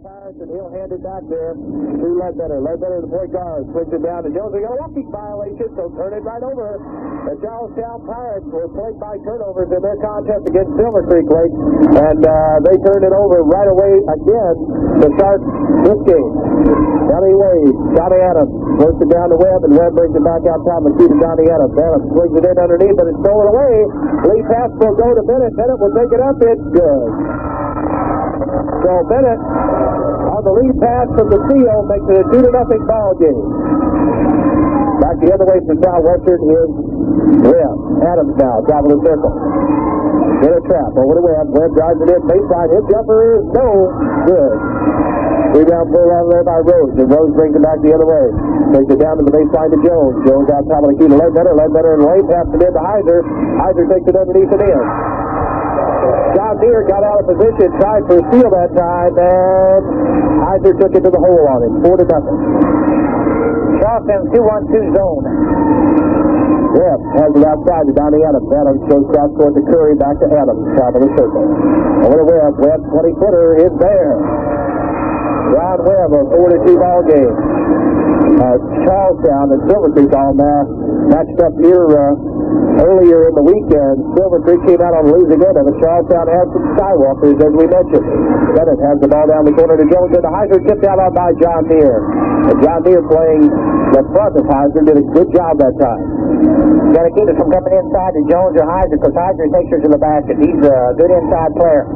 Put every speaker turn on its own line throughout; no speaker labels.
Pirates, and he'll hand it back there to Ledbetter. Ledbetter, the point guard, swings it down to Jones. We got a walking violation, so turn it right over. The Charlestown Pirates were plagued by turnovers in their contest against Silver Creek Lake, and they turned it over right away again to start this game. Anyway, Johnny Adams works it down to Webb, and Webb brings it back out top and to Johnny Adams. Adams swings it in underneath, but it's stolen away. Lead pass will go to Bennett. Bennett will take it up. It's good. So Bennett, on the lead pass from the field, makes it a 2-0 ball game. Back the other way from Southwestern is Webb. Adams now, top of the circle. In a trap over to Webb. Webb drives it in baseline. His jumper is no good. Rebound pulled out there by Rose, and Rose brings it back the other way. Takes it down to the baseline to Jones. Jones out top of the key to Ledbetter. Ledbetter and Lane pass it in to Heiser. Heiser takes it underneath and in. John Neher got out of position, tried for a steal that time, and Heiser took it to the hole on him, 4-0.
Charleston 2-1-2 zone.
Webb has it outside to Donnie Adams. Adams goes cross court to Curry, back to Adams, top of the circle. Over to Webb. Webb, 20-footer is there. Ron Webb, a 4-2 ball game. Charlestown and Silver Creek all matched up here earlier in the weekend. Silver Creek came out on the losing end of it. Charlestown has some skywalkers, as we mentioned. Bennett has the ball down the corner to Jones, and the Heiser tipped out on by John Neher. And John Neher playing the front of Heiser did a good job that time.
Got to keep it from coming inside to Jones or Heiser, because Heiser takes her to the basket. He's a good inside player.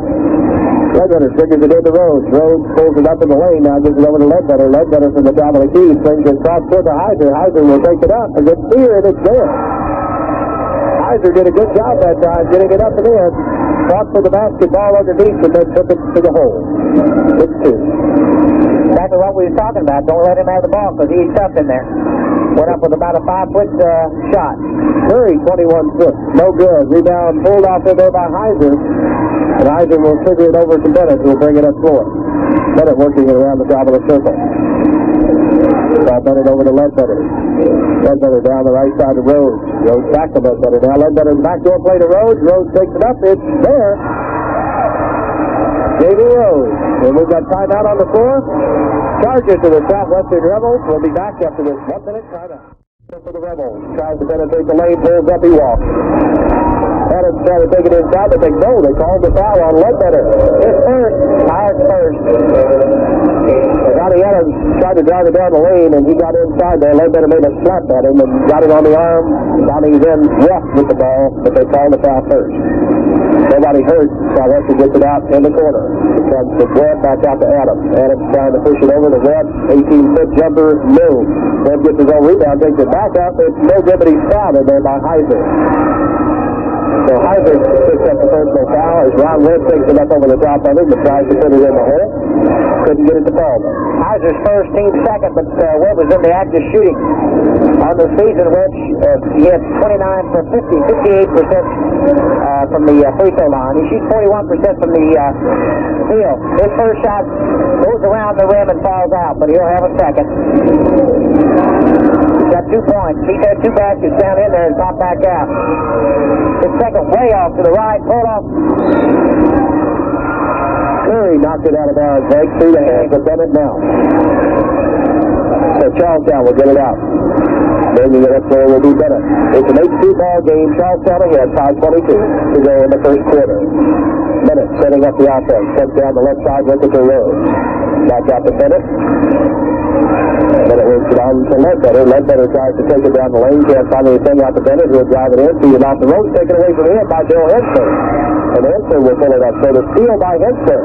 Ledbetter figures it into Rhodes. Rhodes pulls it up in the lane, now gives it over to Ledbetter. Ledbetter from the top of the key swings it across toward the Heiser. Heiser will take it up. A good steer, and it's there. Heiser did a good job that time, getting it up and in. Fought for the basketball underneath, and then took it to the hole. 6-2.
Back to what we were talking about. Don't let him have the ball, because he's tough in there. Went up with about a 5-foot shot.
Curry, 21 foot. No good. Rebound pulled off in there by Heiser. And Heiser will trigger it over to Bennett, who will bring it up floor. Bennett working it around the top of the circle. Ball Bennett over to Ledbetter. Ledbetter down the right side to Rhodes. Rhodes back to Ledbetter. Now Ledbetter's backdoor play to Rhodes. Rhodes takes it up. It's there. J.B. Rhodes. And we've got timeout on the floor. Charges to the Southwestern Rebels. We'll be back after this 1-minute timeout. For the Rebels. Tries to penetrate the lane. Pulls up. He walks. Adams tried to take it inside, but they called the foul on Ledbetter.
It's first. Pirates first.
Johnny Adams tried to drive it down the lane, and he got inside there. Ledbetter made a slap at him and got it on the arm. Johnny then walked with the ball, but they called the foul first. Nobody hurt. Southwestern gets it out in the corner. It comes to Webb, back out to Adams. Adams trying to push it over to Webb. 18-foot jumper, no. Webb gets his own rebound, takes it back out. It's no good, but he's fouled in there by Heiser. So Heiser picks up the personal foul as Ron Webb takes it up over the top of him and tries to put it in the hole. Couldn't get it to fall.
Heiser's first, team second, but Webb was in the act of shooting. On the season, Webb, he had 29 for 50, 58% from the free throw line. He shoots 41% from the field. His first shot goes around the rim and falls out, but he'll have a second. He's got 2 points. He's had 2 baskets down in there and popped back out. His second way off to the right, pulled off.
Curry knocked it out of bounds, right through the hands of Bennett now. So Charlestown will get it out. Bringing it up there will be Bennett. It's an 8-2 ball game. Charlestown ahead, 5:22 to go in the first quarter. Bennett setting up the offense. Comes down the left side, look at the road. Back out to Bennett. Bennett works it on to Ledbetter. Ledbetter tries to take it down the lane. Can't find anything out to Bennett, who will drive it in. See it off the road. Taken away from him by Bill Hensler. And Hensler will pull it up. So the steal by Hensler.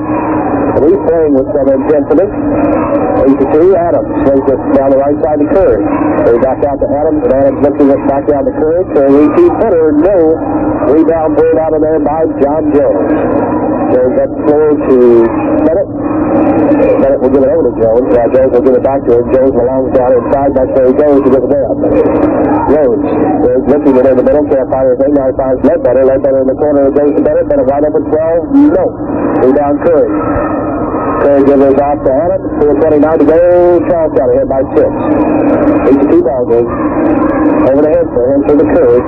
And he's playing with some intensity. 8-2. Adams swings it down the right side to Curry. So back out to Adams, and Adams lifting it back down to Curry. Curry, 18-footer, no. Rebound pulled out of there by John Jones. Jones up the floor to Bennett. Bennett will give it over to Jones. Jones will give it back to him. Jones belongs down inside. That's where he goes to get it there. Rhodes lifting it in the middle. Can't fire anything. Now he finds Ledbetter. Ledbetter in the corner. Goes to Bennett. Bennett wide open 12. No. Rebound Curry. Curry gives it off to Adams. 4:29 to go. Charlestown ahead by 6. 8-2 ball game. Over to Hensler. Hensler to Curry.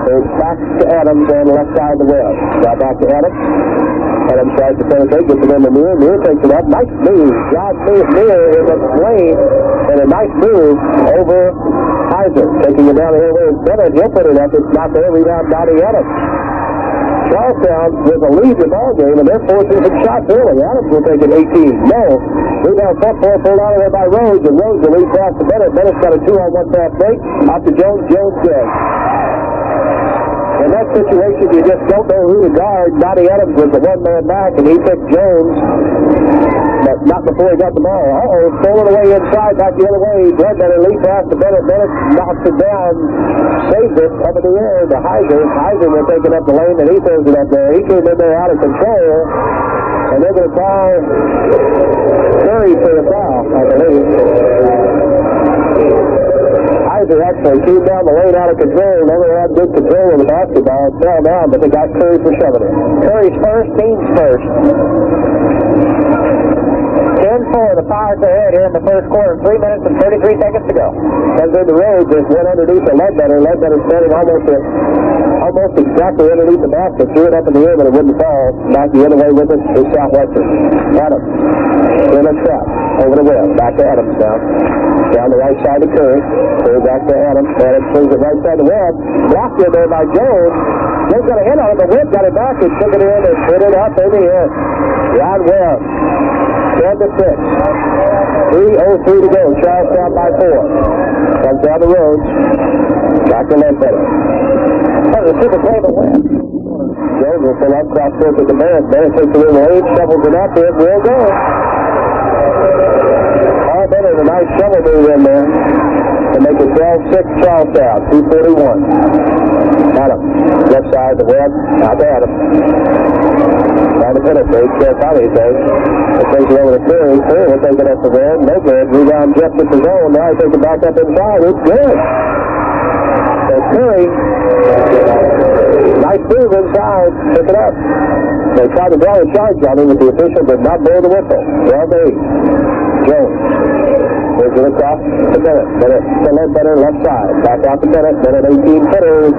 Goes back to Adams and left side of the web. Now back to Adams. Adams tries to penetrate, gets it in the Neher. Neher takes it up. Nice move. John Neher in the lane, and a nice move over Heiser. Taking it down the airway is Bennett. He'll put it up. It's not there. Rebound, Donnie Adams. Charlestown with a lead in the ball game, and they're forcing some shots early. Adams will take it 18. No. Rebound front four, pulled out of there by Rhodes, and Rhodes will lead pass to Bennett. Bennett's got a 2-on-1 fast break. Out to Jones. Jones good. In that situation, you just don't know who to guard. Donnie Adams was the one-man back, and he picked Jones, but not before he got the ball. Stolen away inside, back the other way. Ledbetter lead pass to Bennett. Bennett knocks it down, saves it up in the air to Heiser. Heiser will take it up the lane, and he throws it up there. He came in there out of control, and they're going to call Curry for the foul, I believe. Heiser actually came down the lane out of control, never had good control of the basketball, fell down, but they got Curry for shoving it.
Curry's first, team's first. 10-4, the Pirates are ahead here in the first quarter. 3 minutes and 33 seconds to go.
Comes in the road, just went underneath the Ledbetter. Ledbetter standing almost exactly underneath the basket. Threw it up in the air, but it wouldn't fall. Back the other way with it is Southwestern. Adams in a trap over the web. Back to Adams now. Down the right side to Curry. Curry back to Adams. Adams swings it right side of the web. Blocked in there by Jones. Jones got a hit on it. The Webb got it back and took it in and put it up in the air. Ron Webb. 10-6. 3:03 to go. Charlestown by 4. Comes down the road. Back to Ledbetter.
That was a super play by Webb.
Jones will fill up cross court to the Bennett. Bennett takes it in the lane, shovels it up. It will go. All Bennett, a nice shovel move in there to make it 12-6 Charlestown. 2:41. Adams, left side to Webb. Out to Adams. Trying to penetrate. Can't find anything. It takes it over to Curry. Curry will take it up the rim. No good. Rebound just at the zone. Now he takes it back up inside. It's good. So Curry, nice move inside. Pick it up. They tried to draw a charge on him, but the official did not blow the whistle. 12-8. Jones. Here's it across to Bennett. Bennett to Ledbetter, left side. Back out to Bennett. Bennett 18-footer.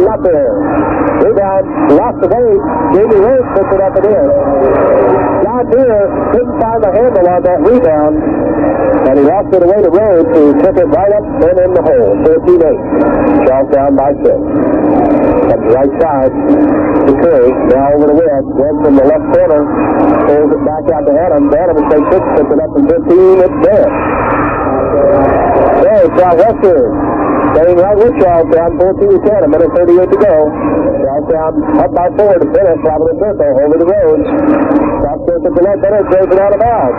Not there. Rebound. Lost the way. Jamie Rhodes puts it up and in. John Neher couldn't find the handle on that rebound, and he lost it away to Rhodes, who took it right up and in the hole. 14-8. Charlestown by 6. Comes right side to Curry. Now over the Webb. Webb from the left corner. Pulls it back out to Adams. Adams takes it, puts it up from 15. It's there. There, Southwestern staying right with Charlestown. 14-10. 1:38 to go. Charlestown up by 4 to Bennett. Top of the circle. Over the roads. Top circle to left. Bennett throws it out of bounds.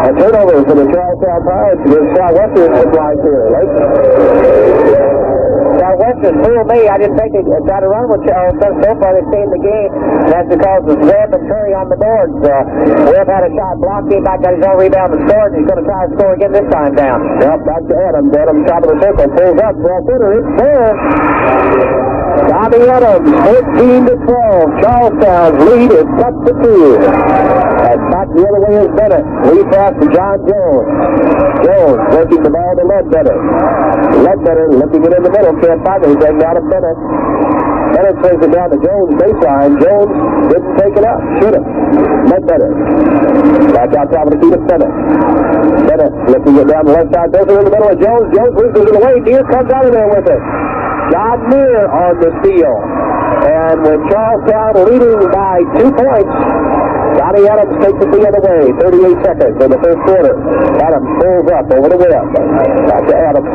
A turnover for the Charlestown Pirates against Southwestern supplies here.
Southwestern fooled me. I didn't think they'd try to run with Charlestown. So far they've stayed in the game. That's because of Webb and Curry on the boards. Webb had a shot blocked. Came back, got his own rebound and scored. And he's going to try to score again this time down.
Well, back to Adams. Adams top of the circle. Pulls up. 12-footer. It's there. Donnie Adams, 14-12. Charlestown's lead is cut to 2. And back the other way is Bennett. Lead pass to John Jones. Jones working the ball to Ledbetter. Ledbetter looking it in the middle. Can't find anything. Now to Bennett. Bennett plays it down to Jones baseline. Jones didn't take it up. Should have. Ledbetter. Back out top of the key to Bennett. Bennett looking it down the left side. Those are in the middle of Jones. Jones loses it away. Neher comes out of there with it. John Neher on the steal. And with Charlestown leading by 2 points, Donnie Adams takes it the other way. 38 seconds in the first quarter. Adams pulls up over the Webb. Back to Adams.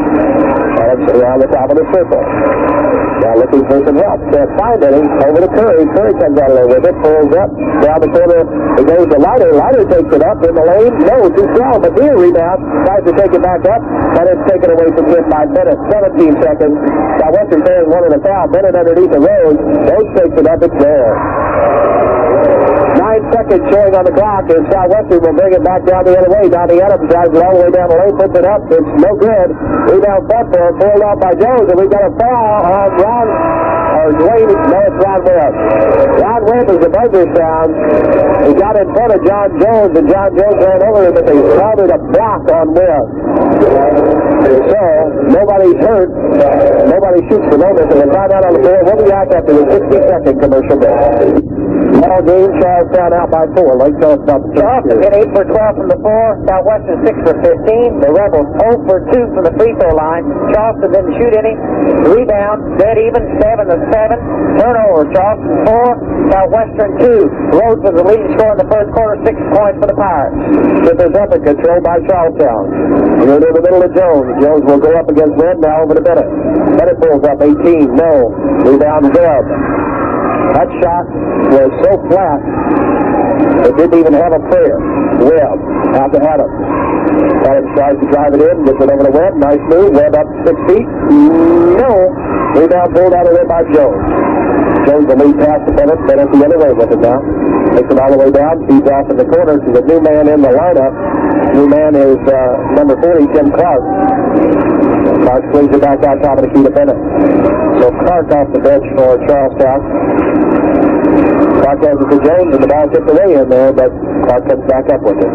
Adams around the top of the circle. Now looking for some help. Can't find any. Over to Curry. Curry comes out of there with it. Pulls up. Down the corner. It goes to Leiter. Leiter takes it up in the lane. No, too strong. But Neher rebound. Tries to take it back up. And it's taken away from him by Bennett. 17 seconds. Southwestern playing one in a foul. Bennett underneath the road. Rhodes takes it up. It's there. 9 seconds showing on the clock, and Southwestern will bring it back down the other way. Donnie Adams drives it all the way down the lane, puts it up. It's no good. Rebound front for it, pulled off by Jones, and we've got a foul on Dwayne. No, it's Ron Webb. Ron Webb is the buzzer sound. He got in front of John Jones, and John Jones ran over him, but they called it a block on Webb. So, Nobody's hurt. Nobody shoots the moment. So we'll find out on the board. We'll be back after the 60-second commercial break. Ball game, Charlestown out by 4. Like Charlestown.
Charleston hit 8 for 12 from the 4. Southwestern 6 for 15. The Rebels 0 for 2 from the free throw line. Charleston didn't shoot any. Rebound, dead even, 7 to 7. Turnover, Charleston 4. Southwestern 2. Rhodes was the leading scorer in the first quarter, 6 points for the Pirates.
Clippers up and controlled by Charlestown. Here in the middle of Jones. Jones will go up against Webb now over to Bennett. Bennett pulls up 18. No. Rebound Webb. That shot was so flat, it didn't even have a prayer. Webb out to Adams. Adams tries to drive it in, gets it over to Webb. Nice move. Webb up 6 feet. No. Rebound pulled out of there by Jones. Jones the lead pass to Bennett. Bennett the other way with it now. Takes it all the way down. Feeds off in the corner to the new man in the lineup. New man is number 40, Tim Clark. Clark swings it back out top of the key to Bennett. So Clark off the bench for Charlestown. Clark has it to Jones, and the ball tipped away in there, but Clark comes back up with it.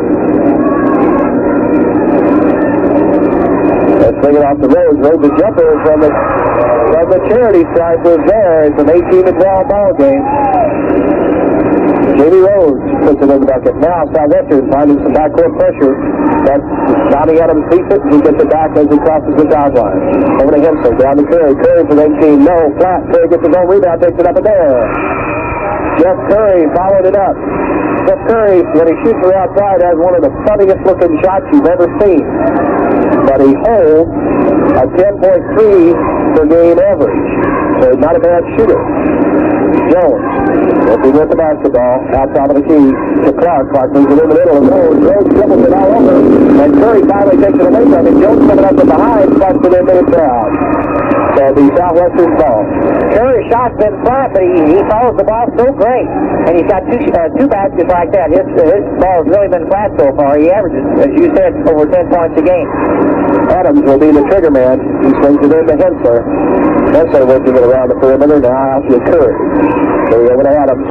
Let's swing it off the Rhodes. Rhodes a jumper from the charity stripe was there. It's an 18-12 ball game. Jamie Rhodes puts it in the bucket. Now Southwestern finding some backcourt pressure. That's Donnie Adams beats it. He gets it back as he crosses the sideline. Over to Hensler. Down to Curry. Curry for 18. No. Flat. Curry gets his own rebound. Takes it up and there. Jeff Curry followed it up. Jeff Curry, when he shoots from outside, has one of the funniest looking shots you've ever seen. But he holds a 10.3 per game average. So he's not a bad shooter. Jones, looking with the basketball, outside of the key to Clark. Clark moves it in the middle, and Rhodes dribbles it all over. And Curry finally takes it away from him. Jones coming up from behind, starts to their minute crowd. So the Southwestern ball.
Curry's shot's been flat, but he follows the ball so great. And he's got two baskets like that. His ball's really been flat so far. He averages, as you said, over 10 points a game.
Adams will be the trigger man. He swings it in to Hensler. Hensler working it around the perimeter. Now out to Curry. Curry over to Adams.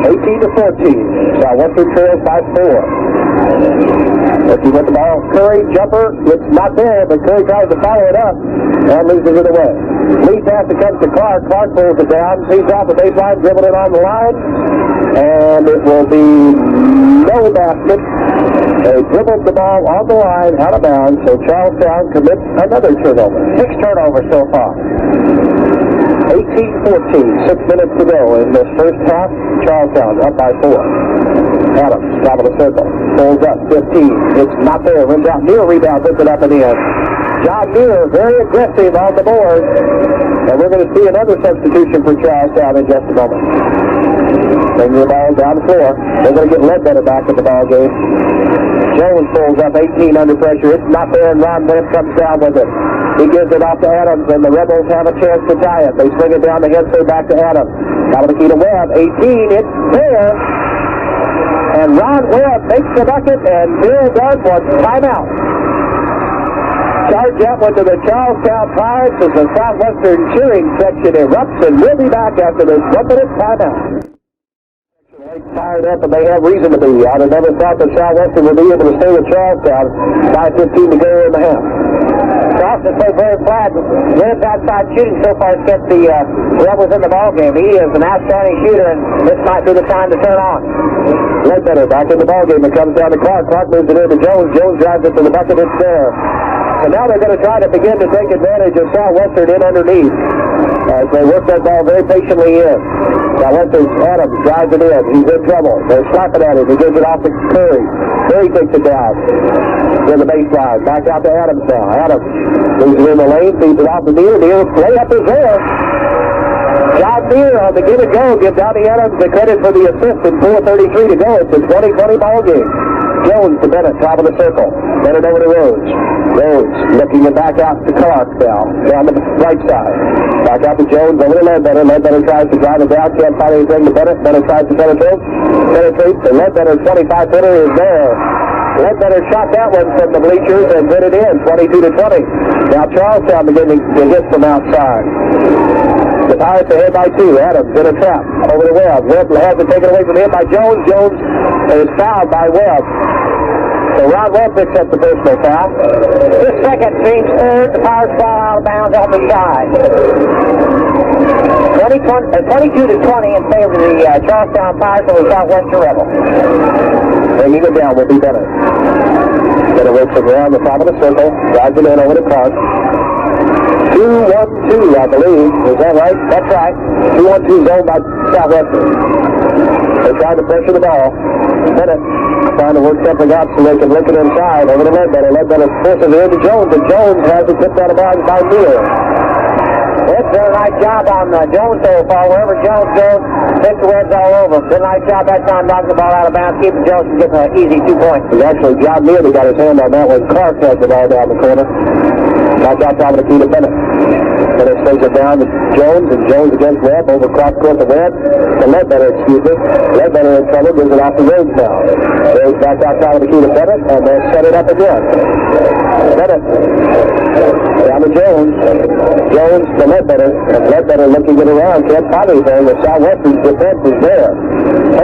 18 to 14. Southwestern trails by 4. Looking with the ball. Curry, jumper. It's not there, but Curry tries to follow it up and loses it away. Lead pass that comes to Clark. Clark pulls it down. Sees off the baseline, dribbled it on the line. And it will be no basket. They dribbled the ball on the line, out of bounds, so Charlestown commits another turnover.
6 turnovers so far.
18-14, 6 minutes to go in this first half. Charlestown up by 4. Adams, top of the circle, pulls up 15. It's not there. Runs out. Neher rebound, puts it up and in. John Neher, very aggressive on the board. And we're going to see another substitution for Charlestown in just a moment. Bring the ball down the floor. They're going to get Ledbetter back in the ball game. Jones pulls up 18 under pressure. It's not there, and Ron Webb comes down with it. He gives it off to Adams, and the Rebels have a chance to tie it. They swing it down to Hensler, back to Adams. Top of the key to Webb. 18, it's there. And Ron Webb makes the bucket, and Bill does one. Timeout. Charge up into the Charlestown Pirates as the Southwestern cheering section erupts, and we'll be back after this 1-minute timeout. Fired up, and they have reason to be. I'd have never thought that Southwestern would be able to stay with Charlestown. 5:15 to go in the half.
Charleston played very flat. Webb's outside shooting so far has kept the Rebels in the ball game. He is an outstanding shooter, and this might be the time to turn on.
Ledbetter back in the ball game. It comes down to Clark. Clark moves it into Jones. Jones drives it to the bucket. It's there. So now they're going to try to begin to take advantage of Southwestern in underneath as they work that ball very patiently in. Southwestern Adams drives it in. He's in trouble. They're slapping at him. He gives it off to Curry. Curry takes it down to the baseline. Back out to Adams now. Adams moves it in the lane. Feeds it off to Neher. Neher's layup is there. John Neher on the give and go. Gives Donnie Adams the credit for the assist in 4:33 to go. It's a 20-20 ball game. Jones to Bennett, top of the circle. Bennett over to Rhodes. Rhodes looking it back out to Clark now, down the right side. Back out to Jones, over to Ledbetter. Ledbetter tries to drive it down, can't find anything to Bennett. Bennett tries to penetrate. The Ledbetter 25-footer is there. Ledbetter shot that one from the bleachers and put it in, 22-20. Now Charlestown beginning to hit from outside. The Pirates ahead by 2. Adams in a trap over to Webb. Webb has it taken away from him by Jones. Jones is fouled by Webb. So Ron Webb picks up the personal foul.
His second, James third. The Pirates ball out of bounds on the side. 22-20 in favor of the Charlestown Pirates over the Southwestern Rebels.
Bringing it down will be Bennett. Bennett works around the top of the circle, drives it in over the Clark. 2-1-2, I believe. Is that right?
That's right.
2-1-2 zone by Southwestern. They're trying to pressure the ball. Bennett trying to work something out so they can lick it inside over to Ledbetter. Ledbetter forces it into Jones, and Jones has it tipped out of bounds by Neher.
It's done a nice job on Jones so far. Wherever Jones goes, hits the Reds all over. Did a nice job that time knocking the ball out of bounds, keeping Jones from getting an easy 2 points.
It's actually John Neher that got his hand on that one. Clark has the ball down the corner. Back out top of the key to Bennett. Bennett swings it down to Jones, and Jones against Webb over cross court to Webb. To Ledbetter, excuse me. Ledbetter in trouble, gives it off to Rhodes now. Rhodes back out top of the key to Bennett, and they set it up again. Bennett down to Jones. Jones to Ledbetter, and Ledbetter looking it around. Can't find anything. The Southwestern defense is there.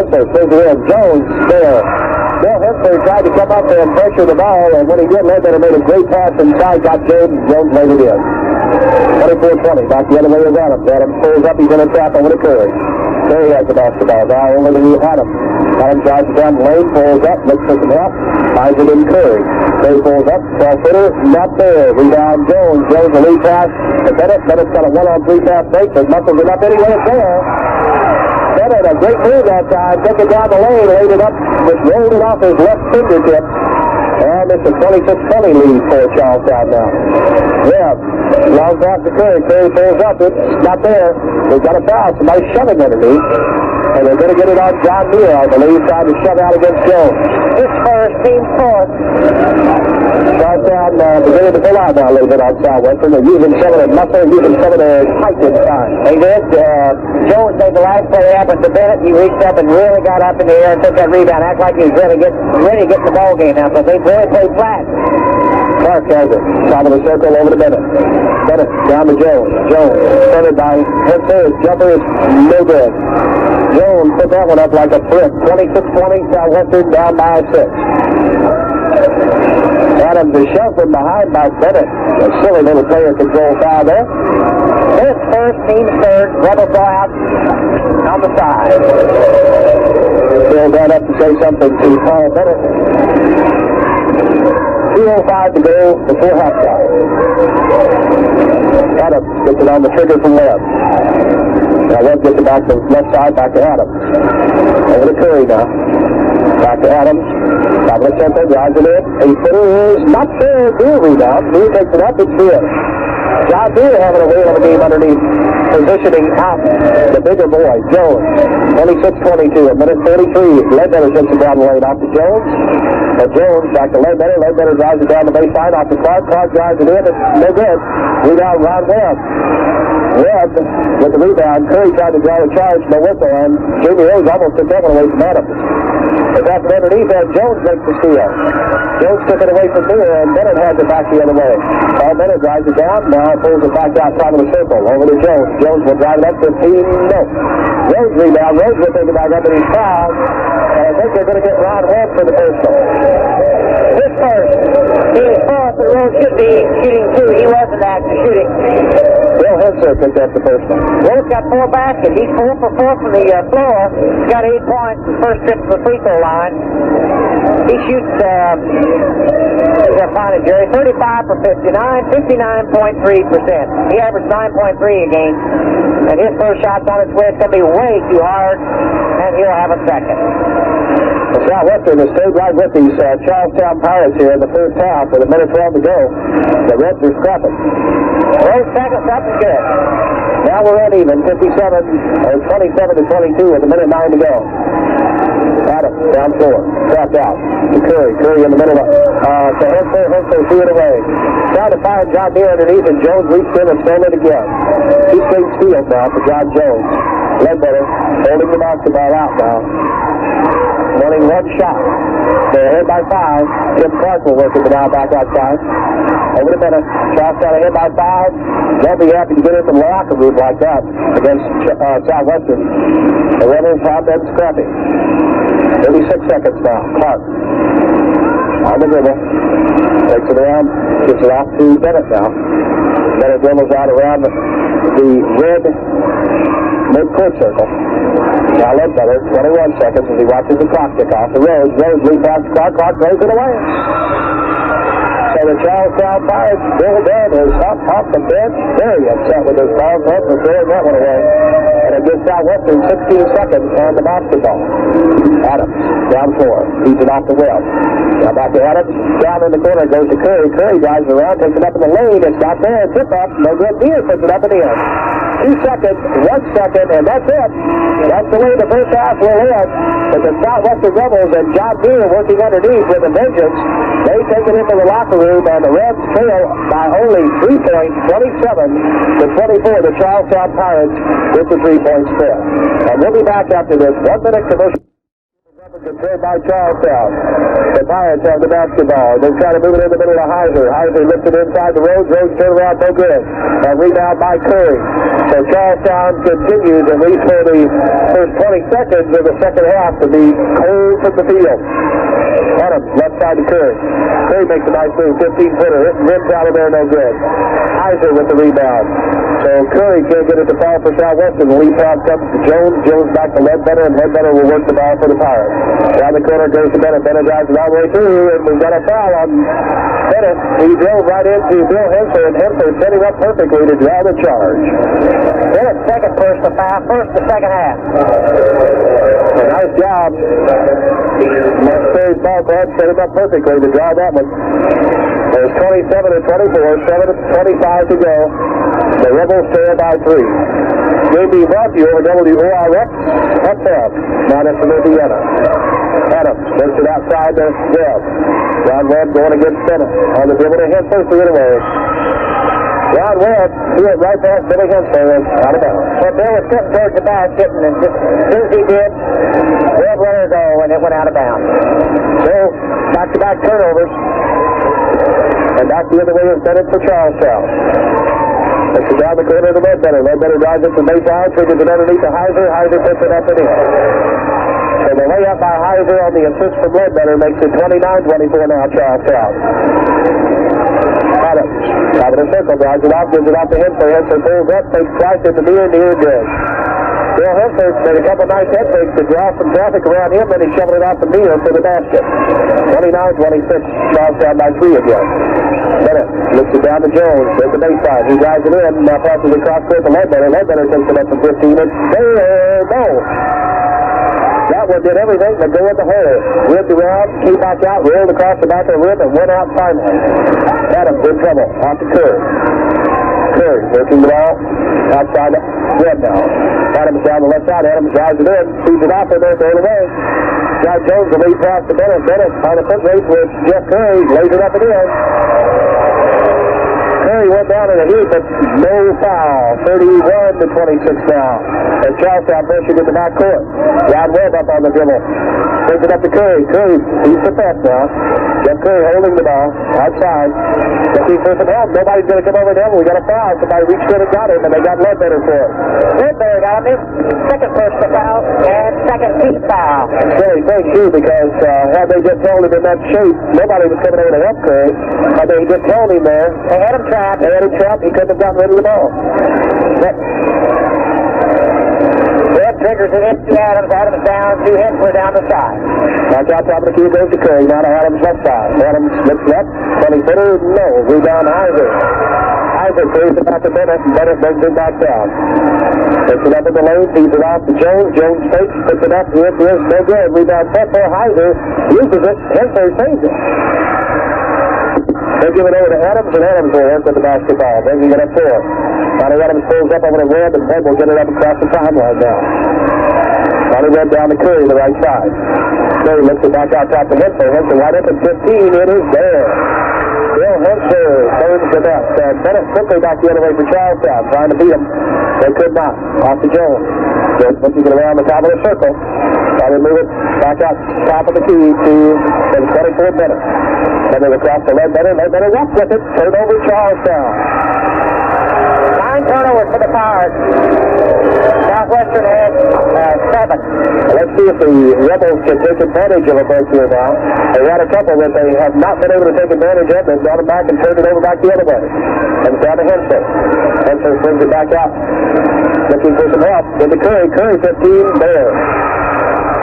Hensler swings it in. Jones there. Bill Hensler tried to come up there and pressure the ball, and when he did, Ledbetter made a great pass inside, got Jones, and Jones laid it in. 24-20, back the other way of Adams. Adams pulls up, he's in a trap over to Curry. Curry has the basketball, now over to Adams. Adams drives it down the lane, pulls up, looks for some help, finds it in Curry. Curry pulls up, 12-footer, not there. Rebound Jones, Jones the lead pass to Bennett. Bennett's got a 1-on-3 pass break, but muscles it up anyway, it's there. Bennett, a great move that time, took it down the lane, laid it up, just rolled it off his left fingertip. And it's a 26-20 lead for Charlestown now. Yeah, long pass to Curry. Curry pulls up. It's not there. They've got a foul. Somebody's shoving underneath. And they're going to get it on John Neher, I believe, trying to shove out against Jones.
His first, team fourth.
Charlestown beginning to pull out now a little bit on Southwestern. They're using some of their muscle, using some of their height this time.
They did. Jones made the last play happen to Bennett. He reached up and really got up in the air and took that rebound. Act like he was ready to get the ball game now, because they really played flat.
Clark has it. Top of the circle over to Bennett. Bennett down to Jones. Jones centered by Hensler. His jumper is no good. Jones put that one up like a brick. 26-20, Southwestern down by 6. Adams is shoved from behind by Bennett. A silly little player control foul there.
His first, team's third. Rebels go out on the side.
Bill got up to say something to Paul Bennett. 2:05 to go before halftime. Adams gets it on the trigger from Webb. Now Webb gets it back to the left side, back to Adams. Over to Curry now. Back to Adams. Top of the center, drives it in. 8-footer is not there. Neher rebound. Neher takes it up. It's good. John Neher having a whale of a game underneath. Positioning out the bigger boy, Jones. 26-22, a minute 43. Ledbetter takes it down the lane off to Jones. Jones back to Ledbetter. Ledbetter drives it down the baseline off to Clark. Clark drives it in. It's no good. Rebound, Ron Webb. Webb with the rebound. Curry tried to draw a charge, no whistle, and Jamie Rose almost took that one away from Adams. But that's underneath, and Jones makes the steal. Jones took it away from Neher, and Bennett has it back the other way. Paul Bennett drives it down, now pulls it back outside of the circle. Over to Jones. Jones will drive it up 15. No. Rose rebound. Rose will take it back up, and he's fouled. And I think they're going to get Ron Webb for the personal.
His first, team fourth, and Rose should be shooting two. He wasn't actually shooting.
Bill Hensler picked up the personal.
Rose got 4 baskets. He's 4 for 4 from the floor. He's got 8 points. His first trip to the free throw line. He shoots, he's got fine and Jerry, 35 for 59, 59.3%. He averaged 9.3 a game. And his first shot's on its way. It's going to be way too hard, and he'll have a second.
The Southwestern has stayed right with these Charlestown Pirates here in the first half with a minute 12 to go. The Reds are scrapping.
Rose second, something good.
Now we're at even, 27 to 22 with a minute 9 to go. Adams down 4, trapped out to Curry. Curry in the middle to Hensler. Hensler threw it away. Trying to find John Neher underneath, and Jones reached in and stole it again. 2 straight steals now for John Jones. Ledbetter holding the basketball out now. Running 1 shot. They're ahead by 5. Jim Clark will work it now back outside. Over to Bennett. Charlestown ahead by 5. They'll be happy to get in from the locker room like that against Southwestern. The Rebels have been scrapping. 36 seconds now. Clark. On the dribble. Takes it around. Gives it off to Bennett now. Bennett dribbles out around the red mid-court circle. Now Ledbetter, 21 seconds as he watches the clock tick off. The Rose leads past the clock. Clock throws it away. So the Charlestown Pirates, Bill Hensler is up off the bench. Very upset with his ball club for throwing that one away. And it gives Southwestern 16 seconds on the basketball. Adams, down 4. Feeds it off to Webb. Now back to Adams. Down in the corner goes to Curry. Curry drives around, takes it up in the lane. It's not there. Tip up. No good. Neher puts it up in the end. 2 seconds, 1 second, and that's it. That's the way the first half will end. But the Southwestern Rebels and John Neher working underneath with a vengeance. They take it into the locker room, and the Reds trail by only 3 points, 27-24. The Charlestown Pirates with the 3-point spread. And we'll be back after this 1-minute commercial. Controlled by Charlestown. The Pirates have the basketball. They try to move it in the middle to Heiser. Heiser lifts it inside the Rhodes. Rhodes turn around, no good. A rebound by Curry. So Charlestown continues, at least for the first 20 seconds of the second half, to be cold from the field. Adams, left side to Curry. Curry makes a nice move, 15-footer. It rims out of there, no good. Heiser with the rebound. So Curry can't get it to fall for Southwestern. The lead pass comes to Jones. Jones back to Ledbetter, and Ledbetter will work the ball for the Pirates. Down the corner goes to Bennett. Bennett drives it all the way through, and we've got a foul on Bennett. He drove right into Bill Hensler, and Hensler set him up perfectly to draw the charge.
Bennett second first to foul, first to second half.
A nice job. Curry's ball club set him up perfectly to draw that one. There's 27-24, 7:25 to go. The Rebels trail by 3. Game being brought to you over WORX FM, Madison, Indiana. Adams takes it outside to Webb. Ron Webb going against Bennett. On the dribble to Hensler, 3 and away. Ron Webb threw it right past Billy Hensler and out of bounds.
Well, Bill was sitting towards the basket, and just as soon as he did, Webb let her go, and it went out of bounds.
So, back-to-back turnovers. And back the other way is Bennett for Charlestown. It's down the corner to Ledbetter. Ledbetter drives it to baseline, triggers it underneath to Heiser. Heiser puts it up and in. So the layup by Heiser on the assist from Ledbetter makes it 29-24 now, Charlestown. Adams, top of the circle, drives it off, gives it off to Hensler. Hensler pulls up, takes twice into Neher, Neher good. Bill Hensler made a couple nice head fakes to draw some traffic around him, and he shoveled it off to Neher for the basket. 29-26, Charlestown by 3 again. Bennett looks it down to Jones, at the baseline. He drives it in, now passes across court to Ledbetter. Ledbetter takes it up to 15, and there, no. That one did everything but go in the hole. Ripped around, came back out, rolled across the back of the rim, and went out finally. Adams in trouble, off to Curry. Curry working the ball outside Webb now. Adams down the left side. Adams drives it in, feeds it off in there, throws it away. John Jones will lead pass to Bennett. Bennett on the foot race with Jeff Curry, lays it up and in. Curry went down in a heap, but no foul. 31-26 now. And Charlestown pressured in the back court. Ron Webb up on the dribble. Brings it up to Curry. Curry, he's the best now. Jeff Curry holding the ball outside. Looking for some help. Nobody's going to come over to him. We got a foul. Somebody reached in and got him, and they got Ledbetter for it.
Ledbetter got him. Second first to foul, and second team foul.
Curry, thank you, because had they just held him in that shape, nobody was coming over to help Curry. Had they just held him there,
they had him trapped.
He couldn't have gotten rid of the ball.
Webb triggers it into Adams. Adams down to Hensler down the side.
Back out top of the key goes to Curry. Now to Adams left side. Adams looks left. 20-footer, no. Rebound Heiser. Heiser throws it back to Bennett, and Bennett brings it back down. Takes it up in the lane, feeds it off to Jones. Jones takes, puts it up. Here it is, no good. Rebound set for Heiser. Uses it. Hensler saves it. They'll give it over to Adams, and Adams will answer the basketball, bringing it up 4. Ronnie Adams pulls up over to Webb, and Webb will get it up across the timeline now. Ronnie Webb down to Curry, the right side. Curry lifts it back out top to Hensler. Hensler wide up at 15. It is there. Bill Hensler turns the net. Bennett quickly back the other way for Charlestown, trying to beat him. They could not. Off to Jones. Jones looking it around the top of the circle. Trying to move it back out top of the key to 24 minutes. And then across to Ledbetter. Ledbetter walks with it. Turnover Charlestown.
9 turnovers for the Pirates. Southwestern had 7.
Let's see if the Rebels can take advantage of a break here now. They had a couple that they have not been able to take advantage of. They've brought it back and turned it over back the other way. Comes down to Hensler. Hensler brings it back out. Looking for some help. Into Curry. Curry 15 there.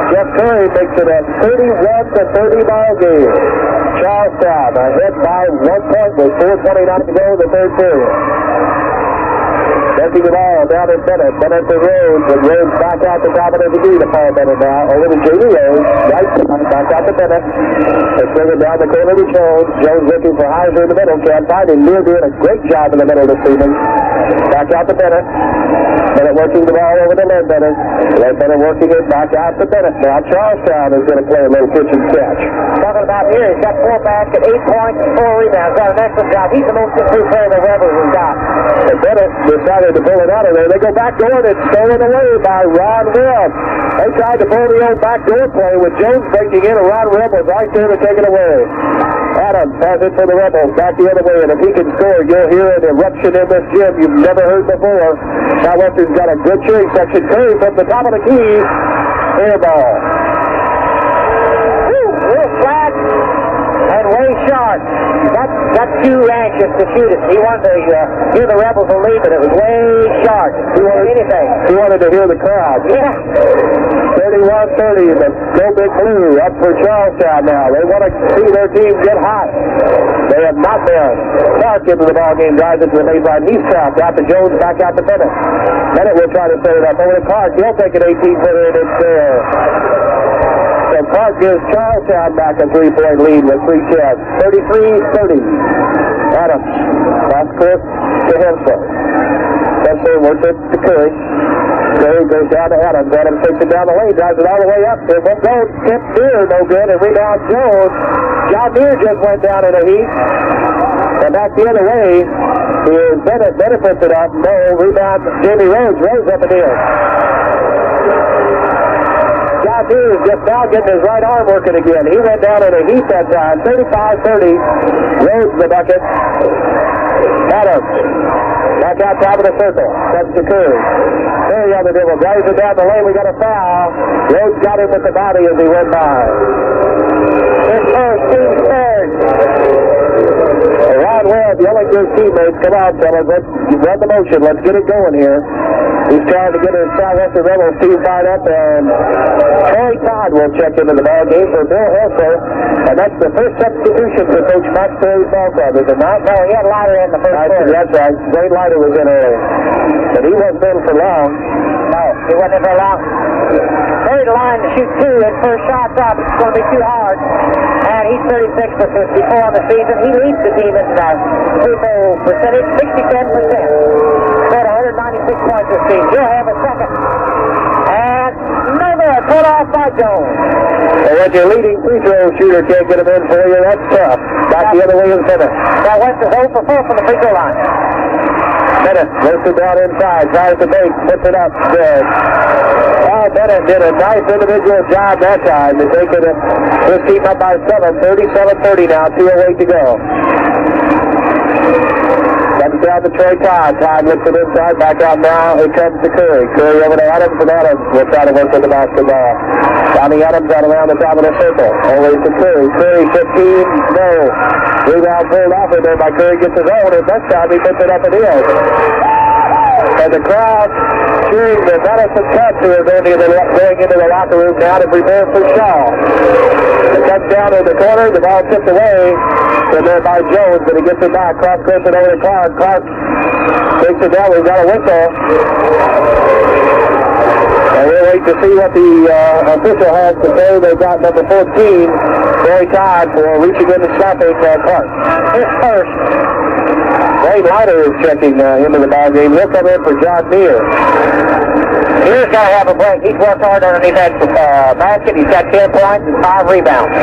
Jeff Curry makes it a 31-30 ball game. Charlestown ahead by 1 point with 4:29 to go in the third period. Taking the ball down in Bennett. Bennett to Rhodes. And Rhodes back out to Dominic McGee to Paul Bennett now. Over to J.D. Rhodes. Right side. Back out to Bennett. They're swinging down the corner to Jones. Jones looking for Heiser in the middle. Can't find him. Neher doing a great job in the middle this evening. Back out to Bennett. Bennett working the ball over to Ledbetter. Ledbetter working it back out to Bennett. Now Charlestown is going to play a little pitch and catch.
Talking about here, he's got 4 baskets, 8 points, and 4 rebounds. Got an excellent job. He's the most improved player the Rebels has got.
And Bennett decided to pull it out of there. They go back door, and it's stolen away by Ron Webb. They tried to pull the old back door play with Jones breaking in, and Ron Webb was right there to take it away. Adams has it for the Rebels, back the other way, and if he can score, you'll hear an eruption in this gym you've never heard before. Southwestern's got a good cheering section. Curry from the top of the key. Air ball.
Real flat and way short. Got too anxious to shoot it. He wanted to hear the Rebels will lead, but it was way short. He wanted anything.
He wanted to hear the crowd.
Yeah.
31-30, but Go Big Blue up for Charlestown now. They want to see their team get hot. They have not been. Clark into the ball game, drives it to the baseline. He's trapped. Out to Jones, back out to Bennett. Bennett will try to set it up over to Clark. He'll take an 18-footer, and it's there. So Clark gives Charlestown back a 3-point lead with 3:10. 33-30. Adams. Last court to Hensler. Hensler works it to Curry. Curry goes down to Adams. Adams takes it down the lane, drives it all the way up. It won't go. Tip Neher, no good. And rebound Jones. John Neher just went down in a heat. And back the other way is Bennett. Bennett puts it up. No. Rebound Jamie Rhodes. Rhodes up and in. John Neher is just now getting his right arm working again. He went down in a heat that time. 35-30. Rhodes the bucket. Adams. Back out top of the circle. That's to Curry. Curry on the dribble. Drives it down the lane. We got a foul. Rhodes got him with the body as he went by. His first, team's third. Ron Webb yelling to his teammates, come on, fellas. Let's run the motion. Let's get it going here. He's trying to get his Southwestern Rebels team fired up, and Troy Todd will check into the ball game for Bill Hensler, and that's the first substitution for Coach Max Perry's ball club, is it not?
No, he had Leiter in the first quarter.
That's right. Zane Leiter was in early. But he wasn't in for long.
No, he wasn't in for long. Third line to shoot 2, and first shot's up. It's going to be too hard. And he's 36 for 54 on the season. He leads the team in free throw percentage, 67%. Scored 196 points this season. He'll have a second. And another cut off by Jones.
And when your leading free throw shooter can't get him in for you, that's tough. Back the other way in center.
Now West is 0 for 4 from the free throw line.
Bennett works it down inside, tries to make, puts it up, good. Oh, Bennett did a nice individual job that time to take it his team up by 7, 37-30 now, 2:08 to go. Comes down to Troy Todd. Todd looks it inside, back out now. It comes to Curry. Curry over to Adams, and Adams will try to work with the basketball. Donnie Adams out around the top of the circle. Always to Curry. Curry 15, no. Rebound pulled off of there by Curry, gets his own, and this time he puts it up and in. And the crowd cheering the Madison Cubs, who are going into the locker room now to prepare for Shaw. It comes down in the corner, the ball tipped away, and there by Jones, but he gets it back. Clark clips it over to Clark. Clark takes it down. We've got a whistle. And we'll wait to see what the official has to say. They've got number 14, Troy Todd, for reaching in and stopping Clark.
His first.
Wayne Leiter is checking into the ball game. He'll come in for John Neher.
Neher's got to have a break. He's worked hard underneath that basket. He's got 10 points and 5 rebounds.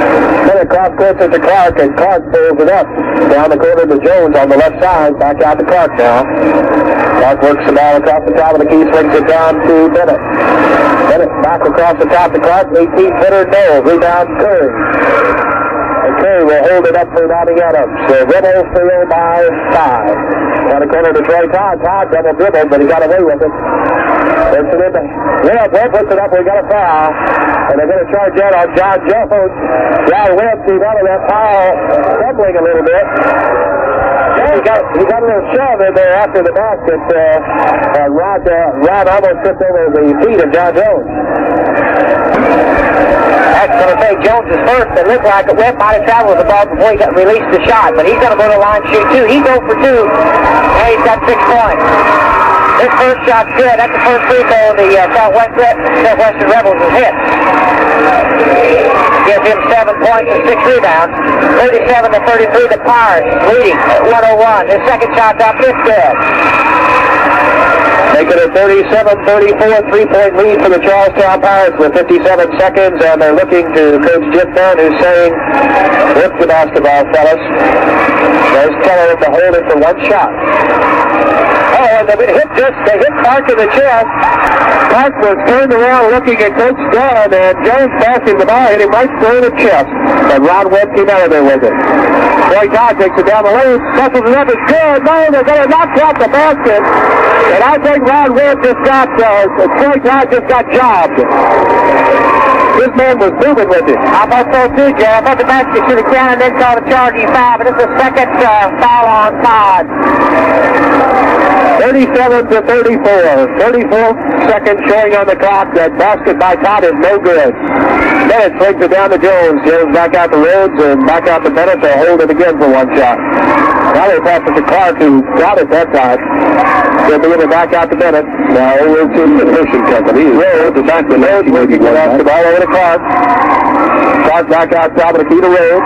Then it cross court to Clark, and Clark pulls it up. Down the corner to Jones on the left side. Back out to Clark now. Clark works the ball across the top of the key, swings it down to Bennett. Bennett back across the top to Clark. 18-footer, no. Rebound, Curry. And Curry will hold it up for Donnie Adams. So Rebels trail by 5. Down the corner to Troy Todd. Todd double dribbled, but he got away with it. Webb puts it up. We got a foul. And they're going to charge that on John Jones. John Webb came out of that foul, stumbling a little bit. He got a little shove in there after the basket. Rod almost tripped over the feet of John Jones.
I was going to say Jones is first. It looked like Webb might have traveled with the ball before he got released the shot, but he's going to go to the line and shoot two. He's 0 for 2, and he's got 6 points. This first shot's good. That's the first free throw the Southwestern Rebels has hit. Gives him 7 points and 6 rebounds. 37-33, the Pirates leading at 101. His second shot's up. It's good.
Making a 37-34 three-point lead for the Charlestown Pirates with 57 seconds, and they're looking to Coach Jim Dunn, who's saying, "Work the basketball, fellas." There's telling him to hold it for one shot. Oh, and they hit Clark in the chest. Clark was turned around looking at Coach Dunn, and Jones passing the ball, hit him right square in the chest. And Ron Webb came out of there with it. Troy Todd takes it down the lane, scuffles it up, it's good. No, they're going to knock out the basket. And I think Ron Webb just got, Troy Todd just got jobbed. This man was moving with it.
I thought so too, Joe. I thought the basket should have counted and then called a charging foul, but it's the second foul on Todd.
37-34. 34 seconds showing on the clock. That basket by Todd is no good. Bennett swings it down to Jones. Jones back out to Rhodes and back out to Bennett to hold it again for one shot. Now they pass it to Clark, who got it that time. They'll be able to back out to Bennett. Now we'll see the mission company. Rhodes, the back to Rhodes. He gets the ball over to Clark. Clark back out top of the key to Rhodes.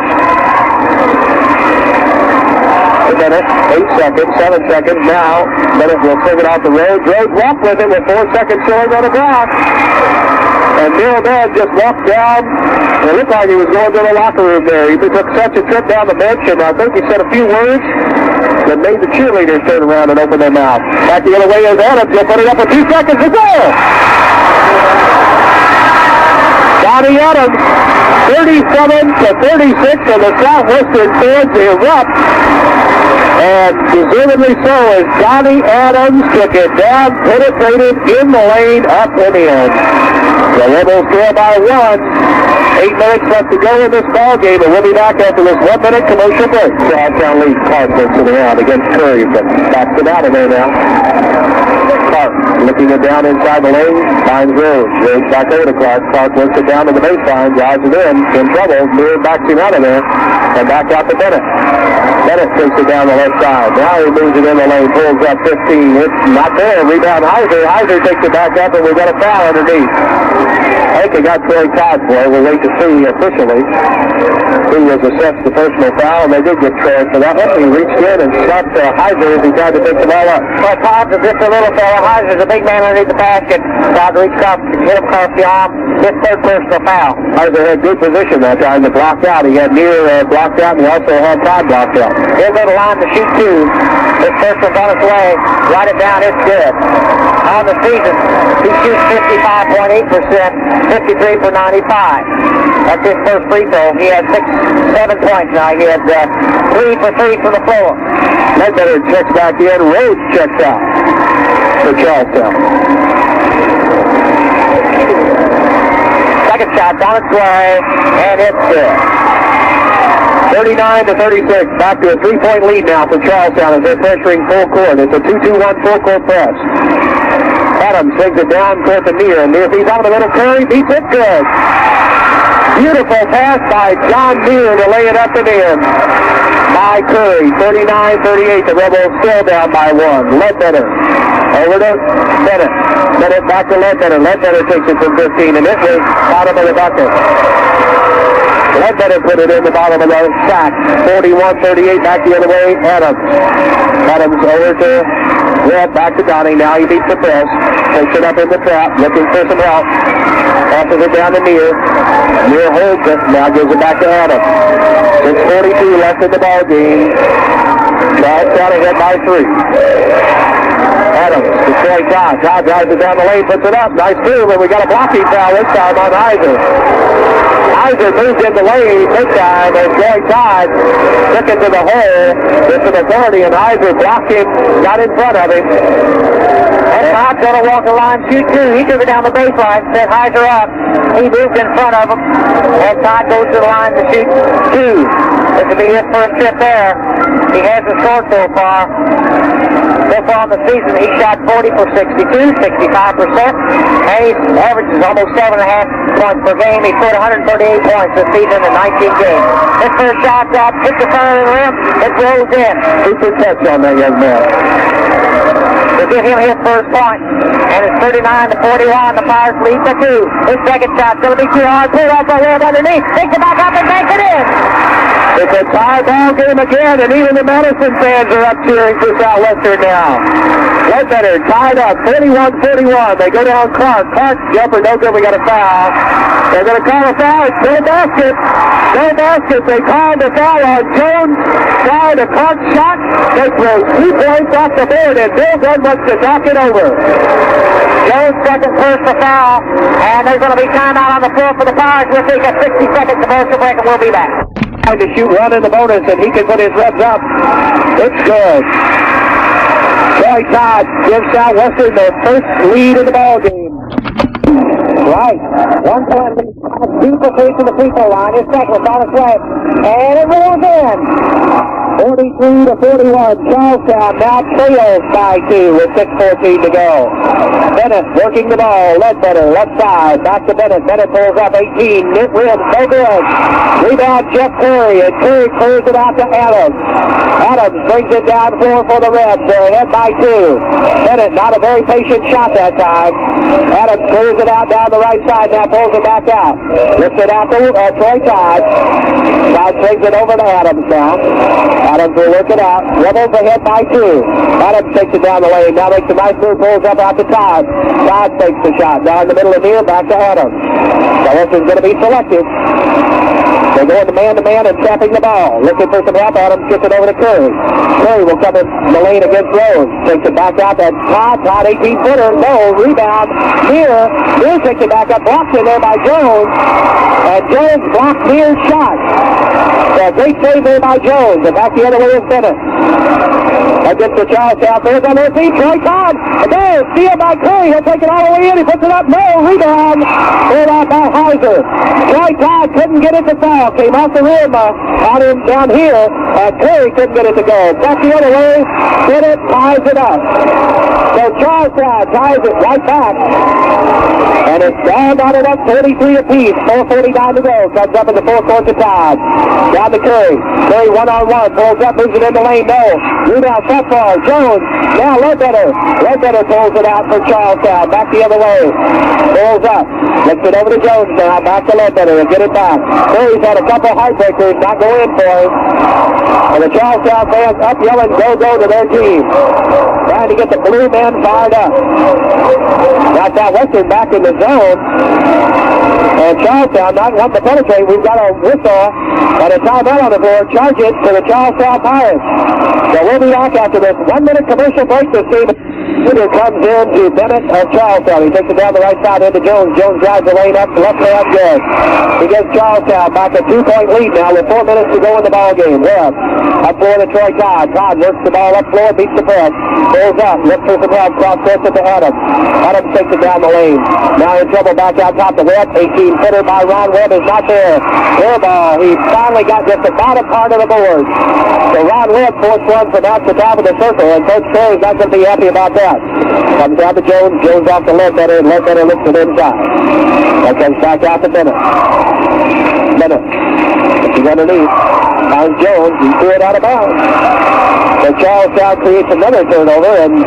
Bennett, 8 seconds, 7 seconds. Now Bennett will swing it off the Rhodes. Rhodes walked with it with 4 seconds showing on the clock. And Neil Mann just walked down. It looked like he was going to the locker room there. He took such a trip down the bench, and I think he said a few words that made the cheerleaders turn around and open their mouth. Back the other way is Adams. He'll put it up with 2 seconds to go. Donnie Adams, 37-36, and the Southwestern fans erupt. And deservedly so, as Donnie Adams took it down, penetrated in the lane, up and in. The Rebels trail by 1. 8 minutes left to go in this ball game, and we'll be back after this 1-minute commercial break. Charlestown leads Clark works it around against Curry, but backs it out of there now. Clark looking it down inside the lane, finds Rhodes. Rhodes back over to Clark. Clark works it down to the baseline, drives it in trouble. Neher backs him out of there, and back out to Bennett. Bennett takes it down the left side. Now he moves it in the lane, pulls up 15. It's not there. Rebound Heiser. Heiser takes it back up, and we've got a foul underneath. I think they got Troy Todd for it. We'll wait to see officially who was assessed the personal foul, and they did get Troy for that one. He reached in and slapped Heiser as he tried to pick the ball up.
Well, Todd's just a little fella. Heiser's a big man underneath the basket. Todd reached up, hit him across the arm. His third personal foul.
Heiser had good position that time to block out. He had Neher blocked out, and he also had Todd blocked out.
He'll go to line to shoot 2. His first one's on its way. Write it down. It's good. On the season, he shoots 55.8%, 53 for 95. That's his first free throw. He had 7 points now. He had 3 for 3 from the floor.
Ledbetter checks back in. Rhodes checks out for Charlestown.
Second shot's on its way, and it's good.
39-36. Back to a 3-point lead now for Charlestown as they're pressuring full court. It's a 2-2-1 full court press. Adams swings it down court to Neher. Neher feeds out of the middle. Curry beats it good. Beautiful pass by John Neher to lay it up and in. By Curry. 39-38. The Rebels still down by 1. Ledbetter over to Bennett. Bennett back to Ledbetter. Ledbetter takes it from 15, and this is bottom of the bucket. Ledbetter put it in the bottom of the sack. 41-38, back the other way. Adams. Adams over to Webb, back to Donnie. Now he beats the press. Takes it up in the trap, looking for some help. Passes it down to Neher. Neher holds it. Now gives it back to Adams. 6:42 left in the ball game. Charlestown ahead by 3. Adams to Troy Todd. Todd drives it down the lane, puts it up. Nice move, and we got a blocking foul this time on Heiser. Heiser moves in the lane this time, and Troy Todd took it to the hole with some authority, and Heiser blocked him, got in front of him.
And Todd's going to walk the line, shoot two. He took it down the baseline, set Heiser up. He moved in front of him, and Todd goes to the line to shoot two. This will be his first trip there. He hasn't scored so far. So far in the season, he shot 40 for 62, 65%, and he averages almost 7.5 points per game. He scored 138 points this season in 19 games. His first shot's up, hits the front of the rim, it rolls in.
Super touch on that young man.
We'll give him his first point, and it's 39-41. The Pirates lead by 2. His second shot's going to be too hard. Pull off the rim underneath, takes it back up and banks it in.
It's a tie ball game again, and even the Madison fans are up cheering for Southwestern now. Ledbetter tied up, 41-41. They go down Clark. Clark's jumper, no good. We got a foul. They're going to call a foul. It's no basket. No basket. They called the foul on Jones. Foul to Clark's shot. They throw 2 points off the board, and Bill Gunn wants to knock it over.
Jones second first to foul, and there's going to be timeout on the floor for the Pirates. We'll take a 60-second commercial break, and we'll be back.
To shoot one in the bonus, and he can put his reps up. It's good. Troy Todd gives Southwestern their first lead in the ball game.
Right. 1 point lead. Beautiful face to the free throw line. His second on its way, and it rolls in.
43-41. Charlestown now trails by 2 with 6:14 to go. Bennett working the ball. Ledbetter left side. Back to Bennett. Bennett pulls up 18. Nip rims. No good. Rebound Jeff Curry. And Curry clears it out to Adams. Adams brings it down floor for the Reds. They're ahead by 2. Bennett not a very patient shot that time. Adams clears it out down the right side. Now pulls it back out. Lifts it out to Troy Todd. Todd brings it over to Adams now. Adams will work it out. Rebels ahead by 2. Adams takes it down the lane. Now makes a nice move. Pulls up out to Todd. Todd takes the shot. Down in the middle of Neher. Back to Adams. Southwestern's going to be selective. They're going to man and tapping the ball. Looking for some help. Adams gets it over to Curry. Curry will come in the lane against Rose. Takes it back out to Todd. Todd 18-footer. No. Rebound. Neher takes it back up. Blocked in there by Jones. And Jones blocked Neher's shot. A great save there by Jones. And back the other way is Bennett. Against the Charlestown Pirates on their feet. Troy Todd. And there, steal by Curry. He'll take it all the way in. He puts it up. No. Rebound. Pulled out by Heiser. Troy Todd couldn't get it to foul. Came off the rim on him down here. Curry couldn't get it to go. Back the other way. Bennett ties it up. So Charlestown ties it right back. And it's down on it up 33 apiece. 4:49 to go. Comes up in the fourth quarter to Todd. Down to Curry. Curry one-on-one. Pulls up, moves it in the lane. No. Rebound, Sefar. Jones. Now Ledbetter. Ledbetter pulls it out for Charlestown. Back the other way. Pulls up. Lets it over to Jones now. Back to Ledbetter and get it back. Curry's had a couple heartbreakers. Not go in for him. And the Charlestown fans up yelling, go to their team. Trying to get the blue men fired up. Got Southwestern back in the zone. And Charlestown not wanting to penetrate. We've got a whistle and a timeout on the board. Charge it to the Charlestown Pirates. So we'll be back after this 1-minute commercial break this evening. Shooter comes in to Bennett of Charlestown. He takes it down the right side into Jones. Jones drives the lane up, left hand good. He gives Charlestown back a 2-point lead now with 4 minutes to go in the ball game. Webb up floor to Troy Todd. Todd works the ball up floor, beats the press. Pulls up, looks for some help, cross court to Adams. Adams takes it down the lane. Now in trouble back out top to Webb. 18-footer by Ron Webb is not there. Air ball. He finally got just the bottom part of the board. So Ron Webb forced one from out the top of the circle, and Coach Perry's not going to be happy about that. Comes down to Jones. Jones off to Ledbetter, and Ledbetter looks to the inside. That comes back out to Bennett. Bennett. He's underneath. Finds Jones. He threw it out of bounds. So Charlestown creates another turnover, and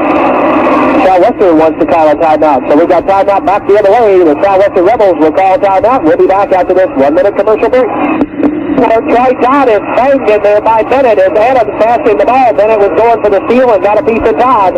Southwestern wants to call a timeout. So we got timeout back the other way. The Southwestern Rebels will call a timeout. We'll be back after this 1-minute commercial break.
where Troy Todd is banged in there by Bennett as Adams passing the ball. Bennett was going for the steal and got a piece of Todd.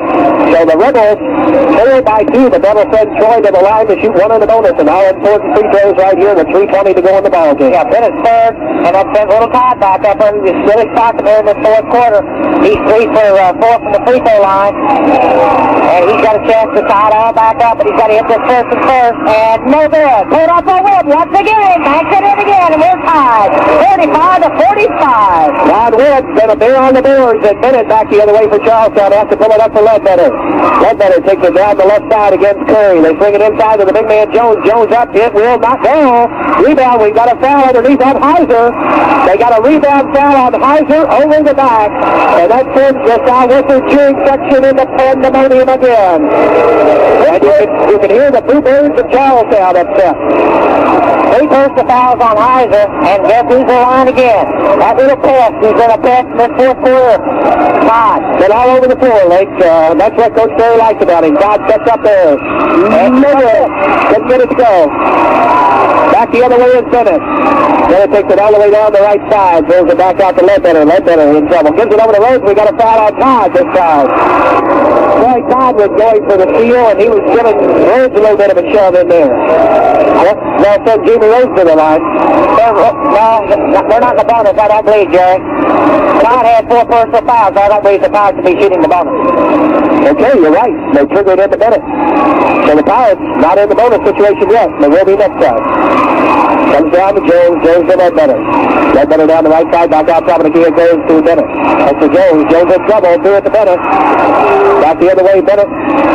So the Rebels 4 by 2. The Rebels send Troy to the line to shoot one in the bonus, and all important free throws right here with 3:20 to go in the ball game. Yeah, Bennett's third, and that sends little Todd back up in the silly spot there in the fourth quarter. He's 3 for 4 from the free throw line, and he's got a chance to tie it all back up, but he's got to hit this first and first, and no good. Put up a whip once again, backs it in again, and we're tied, 45 to 45. Ron Wood's going to bear on the boards, and Bennett back the other way for Charlestown. Has to pull it up for Ledbetter. Ledbetter takes it down the left side against Curry. They swing it inside to the big man Jones. Jones up, it will not go. Rebound, we've got a foul underneath on Heiser. They got a rebound foul on Heiser over the back, and that sends the Southwestern cheering section into pandemonium again. And you can hear the Bluebirds of Charlestown upset. 3 personal fouls on Heiser, and guess who's in line again? That little pass, he's in a pass in the fourth quarter. Todd, been all over the floor, Lake. That's what Coach Terry likes about him. Todd sets up there. And couldn't get it to go. Back the other way is Bennett. Bennett takes it all the way down the right side. Throws it back out to Ledbetter. Ledbetter in trouble. Gives it over the road. We got a foul on Todd this time. Troy Todd was going for the steal, and he was giving Rhodes a little bit of a shove in there. Well, send Jimmy Rhodes to the line. No, we're not in the bonus. I don't believe, Jerry. Todd had 4 personal fouls. I don't believe the Pirates to be shooting the bonus. Okay, you're right. They triggered into Bennett. So the Pirates not in the bonus situation yet. They will be next time. Comes down to Jones. Jones to Ledbetter. Ledbetter down the right side. Back out top of the key. It goes to Bennett. That's to Jones. Jones in trouble. Through it to Bennett. Back the other way. Bennett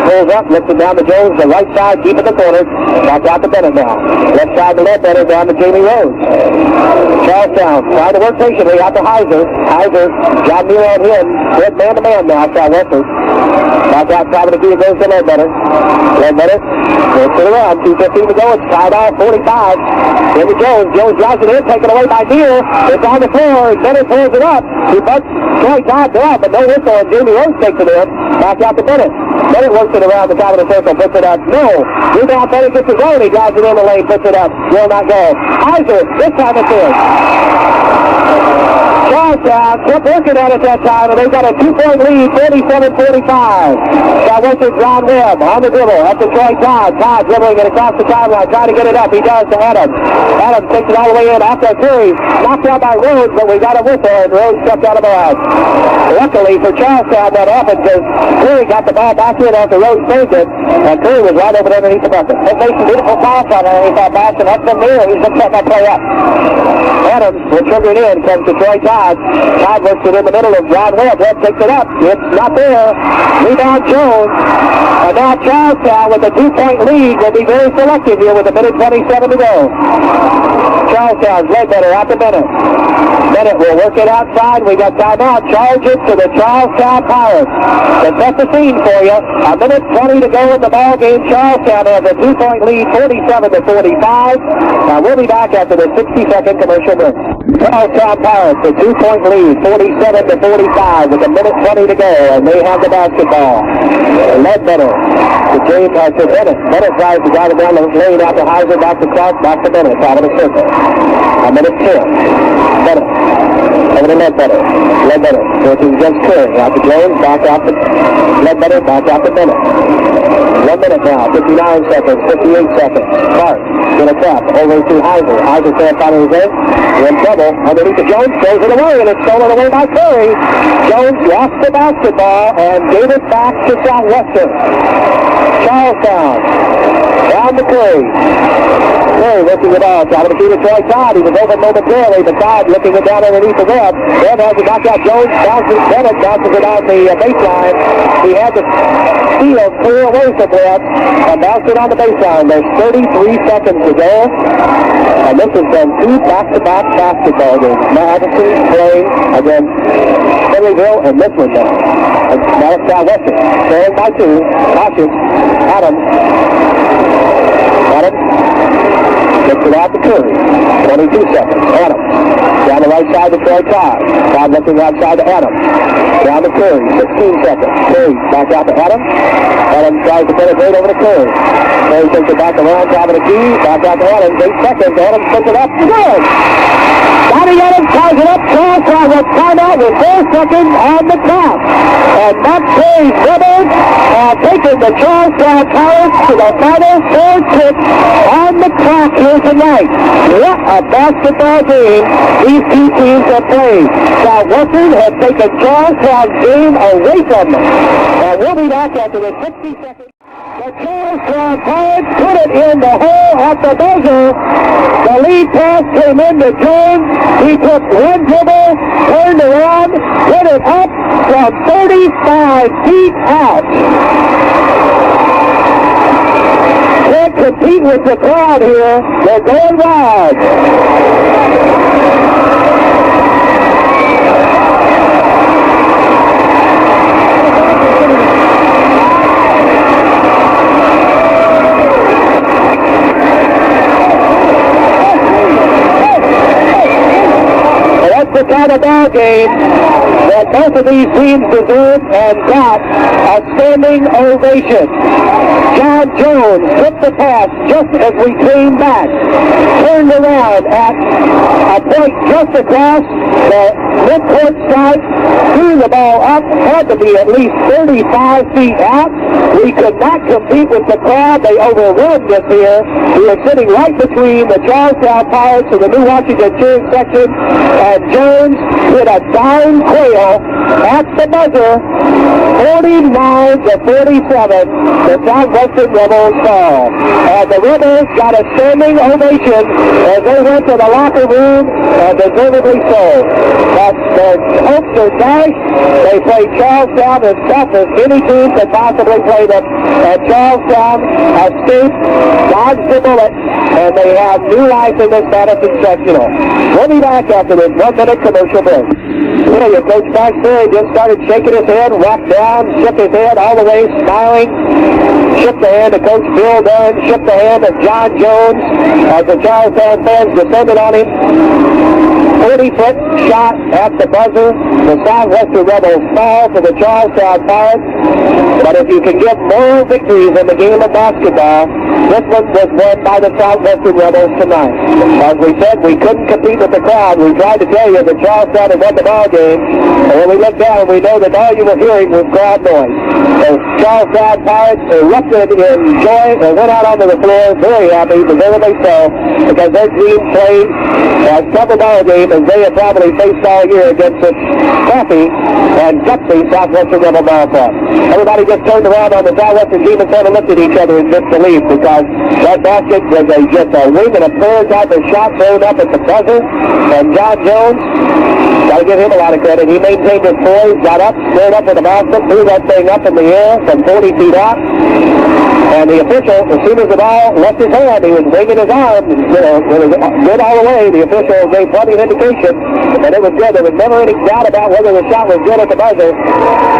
pulls up. Lifts it down to Jones. The right side. Deep in the corner. Back out to Bennett now. Left side to Ledbetter. Down to Jamie Rhodes. Charlestown trying to work patiently out to Heiser. Heiser. John Neher on him. Good man-to-man now. Southwestern. Back out top of the key. It goes to Ledbetter. Ledbetter. Goes to the round. 2:15 to go. It's tied off 45. Into Jones. Jones drives it in. Taken away by Neher. It's on the floor. Bennett pulls it up. He butts Troy Todd up, but no whistle, and Jamie Rhodes takes it in. Back out to Bennett. Bennett works it around the top of the circle. Puts it up. No. Rebound. Bennett gets his own. He drives it in the lane. Puts it up. Will not go. Heiser. This time it's in. Charlestown kept working at it that time, and they've got a 2-point lead, 47-45. Southwestern John Webb on the dribble. That's to Troy Todd. Todd dribbling it across the timeline, trying to get it up. He does to Adams. Adams takes it all the way in after Curry. Knocked out by Rhodes, but we got a whistle, and Rhodes stepped out of bounds. Luckily for Charlestown, that happened because Curry got the ball back in after Rhodes saved it, and Curry was right over underneath the bucket. It makes a beautiful pass on underneath that basket. That's from Neher. He's going to set that play up. Adams will trigger it in, comes to Troy Todd. Todd works it in the middle of John Webb. Webb takes it up. It's not there. Rebound Jones. And now Charlestown with a 2-point lead will be very selective here with a minute 27 to go. Charlestown's Ledbetter out to Bennett. Bennett will work it outside. We got timeout. Charge it to the Charlestown Pirates. To set the scene for you, a minute 20 to go in the ball game. Charlestown has a 2-point lead, 47-45. Now we'll be back after the 60-second commercial break. Charlestown Pirates, a 2-point lead, 47-45 with a minute 20 to go, and they have the basketball. Ledbetter to James to Bennett. Bennett tries to drive it down the lane after Heiser, back to Clark, back to Bennett, out of the circle. A minute 10. Bennett. Over to Ledbetter. Ledbetter working against Curry. Out to Jones, back out to Ledbetter, back out to Bennett. 1 minute now, 59 seconds, 58 seconds. Clark in a trap over to Heiser. Heiser can't find his end. In trouble underneath the Jones, throws it away, and it's stolen away by Curry. Jones lost the basketball and gave it back to Southwestern. Charlestown down to Curry. Curry looking it off. Out of the key to Troy Todd. He was open momentarily, but Todd looking it down underneath the Webb. Webb has it back out. Jones bounces. Bennett bounces it on the baseline. He had to steal clear away from Webb and bounce it on the baseline. There's 33 seconds to go. And this has been 2 back-to-back basketball games. Madison playing against Henryville, and this one now. And now it's Southwestern. Playing by 2. Cautious. Adams. Gets it out to Curry. 22 seconds. Adams. Down the right side to Troy Todd. Todd looking outside to Adams. Down to Curry. 16 seconds. Curry back out to Adams. Adams tries to penetrate over to Curry. Curry takes it back around top of the key. Back out to Adams. 8 seconds. Adams puts it up. Good! Got to get him, ties it up. Charlestown will time out with 4 seconds on the clock. And Max Perry's Rebels have taken the Charlestown Pirates to the final 4-6 on the clock here tonight. What a basketball game these two teams have played. Southwestern has taken Charlestown's game away from them. And we'll be back after the 60 seconds. The Charlestown Pirates put it in the hole at the buzzer. The lead pass came in to Jones. He took one dribble, turned around, put it up from 35 feet out. Can't compete with the crowd here. They're going wide. The kind of ball game that both of these teams deserve and got a standing ovation. John Jones took the pass just as we came back, turned around at a point just across the midcourt stripe, threw the ball up, had to be at least 35 feet out. We could not compete with the crowd. They overwhelmed us here. We were sitting right between the Charlestown Pirates and the New Washington cheering section, and Jones hit a dime quail at the buzzer, 49 to 47. The Southwestern Rebels fall. And the Rebels got a standing ovation as they went to the locker room, and deservedly so. But their hopes are dashed. They played Charlestown as tough as any team could possibly play them. And Charlestown escaped, dodged the bullet, and they have new life in this Madison Sectional. We'll be back after this 1-minute commercial break. Your Coach Max Perry just started shaking his head, walked down, shook his head all the way, smiling. Shook the hand of Coach Bill Dunn, shook the hand of John Jones as the Charlestown fans descended on him. 30-foot shot at the buzzer. The Southwestern Rebels fall to the Charlestown Pirates. But if you can get more victories in the game of basketball, this one was won by the Southwestern Rebels tonight. As we said, we couldn't compete with the crowd. We tried to tell you that Charlestown had won the ball game. And when we looked down, we know that all you were hearing was crowd noise. The Charlestown Pirates erupted in joy and went out onto the floor very happy, deservedly so, because their team played as tough a ball game as they have probably faced all year against this scrappy and gutsy Southwestern Rebel ball club. Everybody just turned around on the Southwestern team and started looking at each other in disbelief because that basket was just a wing and a prayer type of shot thrown up at the buzzer. And John Jones, got to give him a lot of credit. He maintained his poise, got up, squared up with the basket, threw that thing up in the air from 40 feet out. And the official, as soon as the ball left his hand, he was waving his arm. You know, it was good all the way. The official gave plenty of indication that it was good. There was never any doubt about whether the shot was good at the buzzer.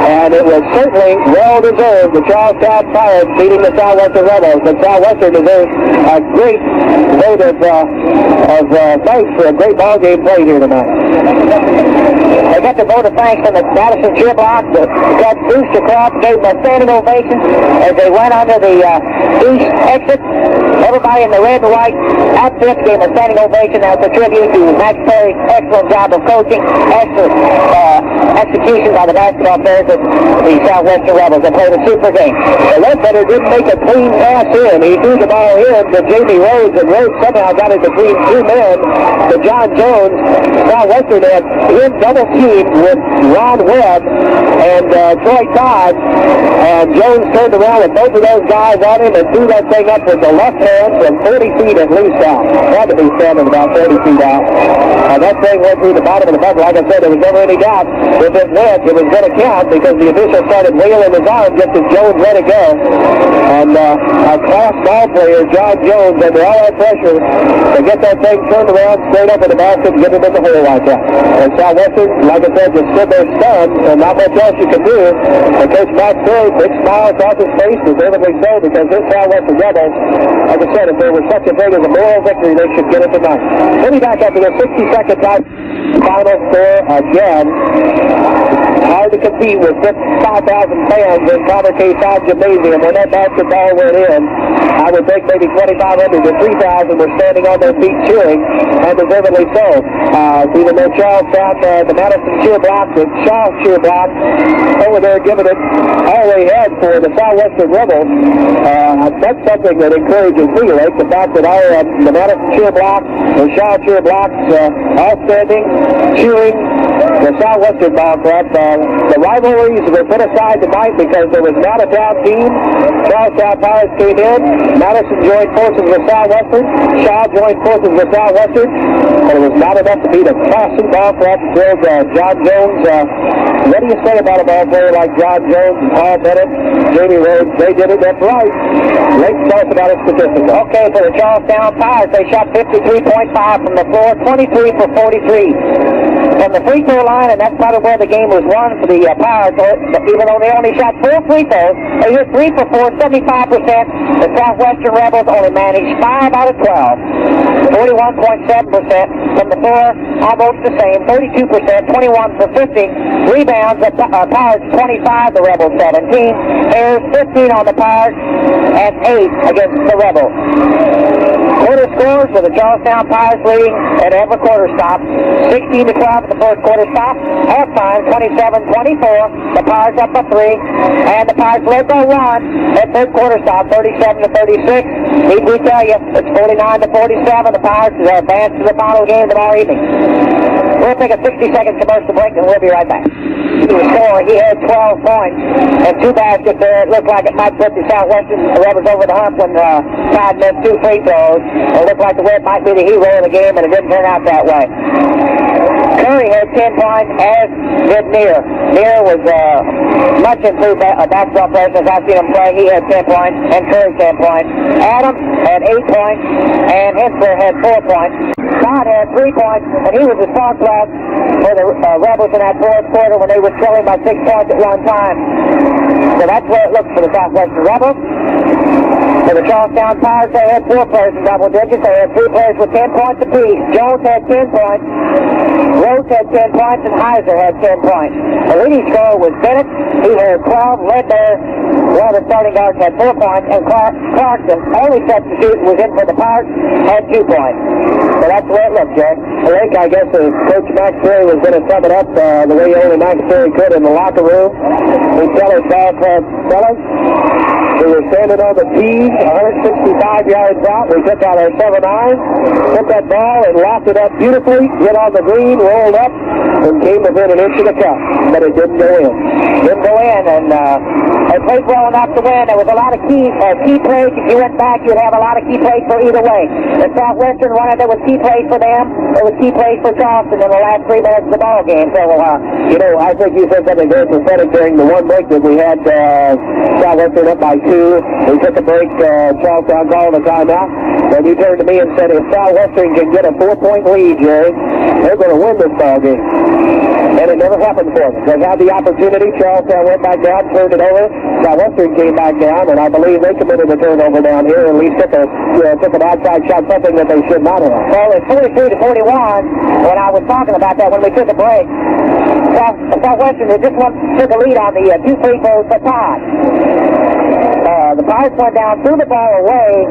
And it was certainly well-deserved. The Charlestown Pirates beating the Southwestern Rebels. The Southwestern deserves a great vote of thanks for a great ball game played here tonight. They got the vote of thanks from the Madison cheer block. Got boosted across, gave them a standing ovation as they went under the east exit. Everybody in the red and white outfits gave a standing ovation as a tribute to Max Perry's excellent job of coaching, excellent execution by the basketball players of the Southwestern Rebels. They played a super game. The Ledbetter didn't make a clean pass in. He threw the ball in to Jamie Rhodes, and Rhodes somehow got it between two men to John Jones. Southwestern had him double teamed with Ron Webb and Troy Todd, and Jones turned around with both of those guys on him and threw that thing up with the left hand from 30 feet at least out. Had to be standing about 30 feet out. And that thing went through the bottom of the bucket. Like I said, there was never any doubt if it went, it was going to count because the official started wailing his arm just as Jones let it go. And our class ball player, John Jones, under all that pressure to get that thing turned around, straight up in the basket, and get it in the hole like that. And Southwestern, like I said, just stood there stunned, and not much else you can do. And Coach Max Perry, big smile across his face, deservedly so, because this Southwestern Rebels, like I said, if there was such a thing as a moral victory, they should get it tonight. We'll be back after the 60-second time. Final score again, Hard to compete with 5,000 fans in Connor K. Todd Gymnasium. When that basketball went in, I would think maybe 2,500 to 3,000 were standing on their feet cheering, and deservedly so. Even though Charlestown, the Madison cheer block, the Shaw cheer block, over there giving it all they had for the Southwestern Rebels. That's something that encourages me, like the fact that the Madison cheer block, the Shaw cheer blocks, all standing, cheering the Southwestern ball club. The rivalries were put aside tonight because there was not a down team. Charlestown Pirates came in. Madison joined forces with Southwestern. Shaw joined forces with Southwestern. But it was not enough to beat a classy ball club. John Jones. What do you say about a ball player like John Jones, Paul Bennett, Jamie Rhodes? They did it. That's right. Lake, tell us about his statistics. Okay, for the Charlestown Pirates, they shot 53.5 from the floor, 23 for 43. From the free throw line, and that's probably where the game was won for the Pirates, even though they only shot 4 free throws. They hit 3 for 4, 75%. The Southwestern Rebels only managed 5 out of 12. 41.7% from the floor, almost the same. 32%, 21 for 50. Rebounds, the Pirates 25, the Rebels 17. Errors 15 on the Pirates, and 8 against the Rebels. Quarter scores for the Charlestown Pirates leading at every quarter stop. 16 to 12 at the first quarter stop. Halftime 27-24. The Pirates up by 3. And the Pirates led by 1 at third quarter stop. 37 to 36. Need we tell you, it's 49 to 47. The Pirates are advanced to the final game tomorrow evening. We'll take a 60-second commercial break and we'll be right back. He was scoring. He had 12 points and 2 baskets there. It looked like it might put the Southwestern Rebels over the hump when Todd missed 2 free throws. It looked like the Red might be the hero of the game, and it didn't turn out that way. Curry had 10 points, as did Neher. Neher was much improved basketball player since I've seen him play. He had 10 points, and Curry 10 points. Adams had 8 points, and Hensler had 4 points. Todd had 3 points, and he was the spark plug for the Rebels in that fourth quarter when they were trailing by 6 points at one time. So that's where it looks for the Southwestern Rebels. For the Charlestown Pirates, they had 4 players in double digits. They had 3 players with 10 points apiece. Jones had 10 points. Rhodes had 10 points, and Heiser had 10 points. The leading scorer was Bennett. He had 12. Led there. One of the starting guards had 4 points, and Clarkson, only substitute, was in for the Pirates, had 2 points. So that's the way it looked, Jack. I think, I guess, Coach Max Perry was going to sum it up the way only Max Perry could in the locker room. He'd tell his ball club, fellas, we were standing on the tee, 165 yards out. We took out our 7-iron, took that ball and locked it up beautifully, hit on the green, rolled up, and came within an inch of the cup. But it didn't go in. Didn't go in, and they played well enough to win. There was a lot of key plays. If you went back, you'd have a lot of key plays for either way. The Southwestern one, there was key plays for them. There was key plays for Charleston in the last 3 minutes of the ball game. So, I think you said something very prophetic during the one break that we had Southwestern up by 2. We took a break, Charlestown called a timeout, and you turned to me and said, if Southwestern can get a 4-point lead, Jerry, they're going to win this ball game. And it never happened for them. They had the opportunity. Charlestown went back down, turned it over. Southwestern came back down, and I believe they committed a turnover down here, and at least took an outside shot, something that they should not have. Well, it's 43 to 41 when I was talking about that when we took a break. Southwestern had just took a lead on the 2 free throws for Todd. The Pirates went down, threw the ball away,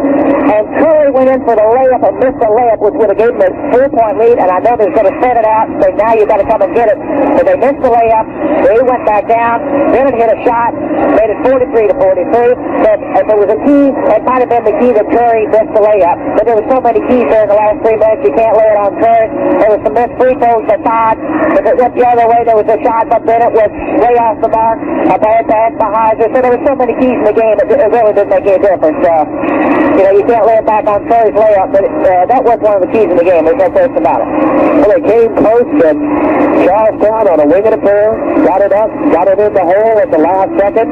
and Curry went in for the layup and missed the layup, which would have given them a 4-point lead, and I know they're going to set it out and say, now you've got to come and get it. But they missed the layup. They went back down. Bennett hit a shot, made it 43 to 43. But if there was a key, it might have been the key that Curry missed the layup. But there were so many keys there in the last 3 minutes, you can't lay it on Curry. There was some missed free throws for Todd. If it went the other way, there was a shot, but Bennett was way off the mark. A bad pass by Heiser. So there were so many keys in the game, it really didn't make any difference. You can't lay it back on Curry's layup, but that was one of the keys in the game. There's no question about it. Well, they came close, and Charlestown on a wing and a prayer, got it up, got it in the hole at the last second.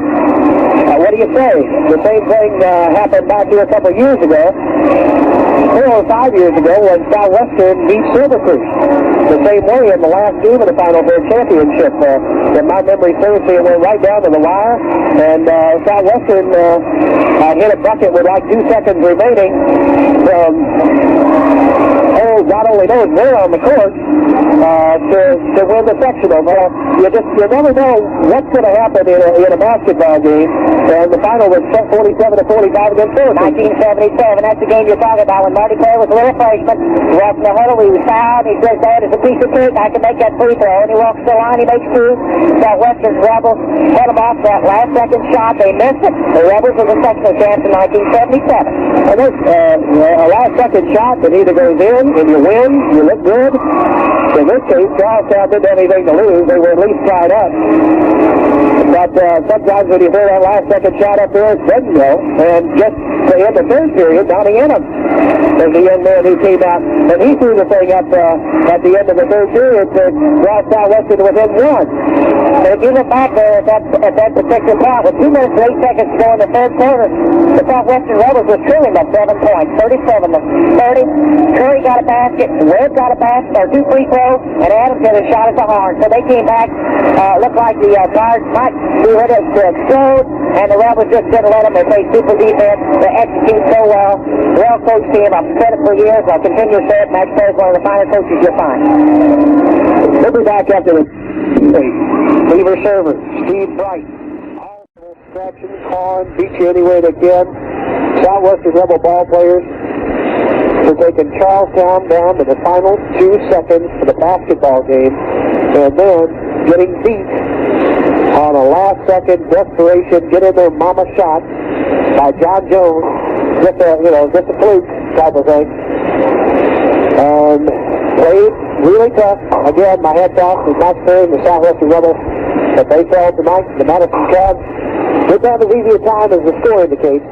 What do you say? The same thing happened back here a couple of years ago. 4 or 5 years ago when Southwestern beat Silver Creek. The same way in the last game of the Final Four championship. If my memory serves me, it went right down to the wire, and Southwestern hit a bucket with like 2 seconds remaining from hole
not only knows they're on the court to win the sectional. Now, you never know what's going to happen in a basketball game. And the final was 47-45 against Philly.
1977, that's the game you're talking about when Marty Clay was a little freshman. He walks in the huddle, he was fouled, he says, "That is a piece of cake, I can make that free throw." And he walks to the line, he makes two. Southwestern Rebels head him off that last second shot, they missed it. The Rebels were the sectional champs in 1977.
And this, a last second shot that either goes in and you win, you look good. In this case, Charlestown didn't have anything to lose, they were at least tied up. But sometimes when you hear that last second shot up there, it doesn't go. And just in the third period, Donnie Ennis was the young man who came out, and he threw the thing up at the end of the third period to draw Southwestern within one.
But if you look back there at that particular point, with 2 minutes and 8 seconds to go in the third quarter, the Southwestern Rebels were trailing by 7 points, 37-30. Curry got a basket, Webb got a basket, or 2 free throws, and Adams got a shot at the horn. So they came back, looked like the Guards might be ready to explode, and the Rebels just didn't let them. They played super defense. They execute so well. Well-coached team. I've said it for years. I'll continue to say it. Max Perry is one of the finest coaches you'll find.
We'll be back after the Beaver server, Steve Bright. All distractions, Horn, beat you any way they can. Southwestern Rebel ball players are taking Charlestown down to the final 2 seconds for the basketball game, and then getting beat on a last-second desperation, get in there, mama shot by John Jones. Just a fluke type of thing. Played really tough. Again, my hats off to Max Perry and the Southwestern Rebels. But they fell tonight. The Madison Cubs. They're down as easy a time as the score indicates.